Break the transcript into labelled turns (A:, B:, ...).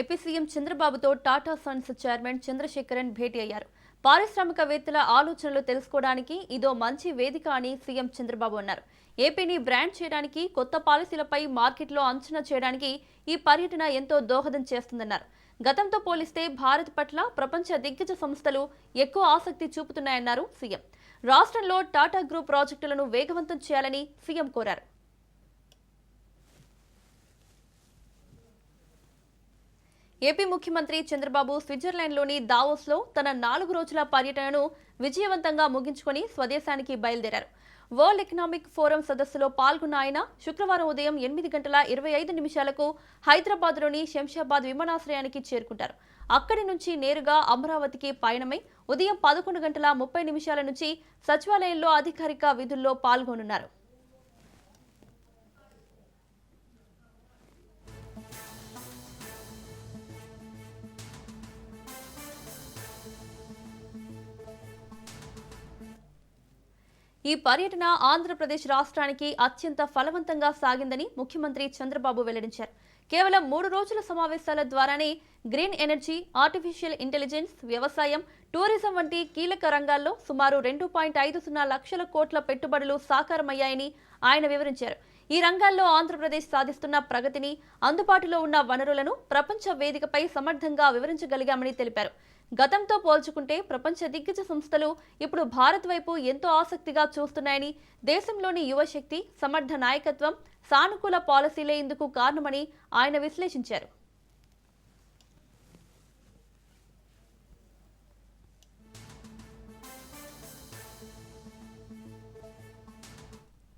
A: AP CM చంద్రబాబుతో Tata Sons chairman Chandrasekaran భేటీ అయ్యారు. పారిశ్రామికవేత్తల ఆలోచనలు తెలుసుకోవడానికి ఇదో మంచి వేదిక అని సీఎం చంద్రబాబు అన్నారు. ఏపీని బ్రాండ్ చేయడానికి, కొత్త పాలసీలపై మార్కెట్లో అంచనా చేయడానికి ఈ పర్యటన ఎంతో దోహదం చేస్తుందన్నారు. గతంతో పోలిస్తే భారత్ పట్ల ప్రపంచ దిగ్గజ సంస్థలు ఎక్కువ ఆసక్తి చూపుతున్నాయన్నారు సీఎం. రాష్ట్రంలో టాటా గ్రూప్ ప్రాజెక్టులను వేగవంతం చేయాలని సీఎం కోరారు. ఏపీ ముఖ్యమంత్రి చంద్రబాబు స్విట్జర్లాండ్లోని దావోస్లో తన 4 రోజుల పర్యటనను విజయవంతంగా ముగించుకొని స్వదేశానికి బయలుదేరారు. వరల్డ్ ఎకనామిక్ ఫోరం సదస్సులో పాల్గొన్న ఆయన శుక్రవారం ఉదయం 8:25 హైదరాబాద్లోని శంషాబాద్ విమానాశ్రయానికి చేరుకుంటారు. అక్కడి నుంచి నేరుగా అమరావతికి పయనమై ఉదయం 11:30 నుంచి సచివాలయంలో అధికారిక విధుల్లో పాల్గొనున్నారు. ఈ పర్యటన ఆంధ్రప్రదేశ్ రాష్ట్రానికి అత్యంత ఫలవంతంగా సాగిందని ముఖ్యమంత్రి చంద్రబాబు వెల్లడించారు. కేవలం 3 రోజుల సమావేశాల ద్వారానే గ్రీన్ ఎనర్జీ, ఆర్టిఫిషియల్ ఇంటెలిజెన్స్, వ్యవసాయం, టూరిజం వంటి కీలక రంగాల్లో సుమారు 2.50 లక్షల కోట్ల పెట్టుబడులు సాకారమయ్యాయని ఆయన వివరించారు. ఈ రంగాల్లో ఆంధ్రప్రదేశ్ సాధిస్తున్న ప్రగతిని, అందుబాటులో ఉన్న వనరులను ప్రపంచ వేదికపై సమర్థంగా వివరించగలిగామని తెలిపారు. గతంతో పోల్చుకుంటే ప్రపంచ దిగ్గజ సంస్థలు ఇప్పుడు భారత్ వైపు ఎంతో ఆసక్తిగా చూస్తున్నాయని, దేశంలోని యువశక్తి, సమర్థ నాయకత్వం, సానుకూల పాలసీలే ఇందుకు కారణమని ఆయన విశ్లేషించారు.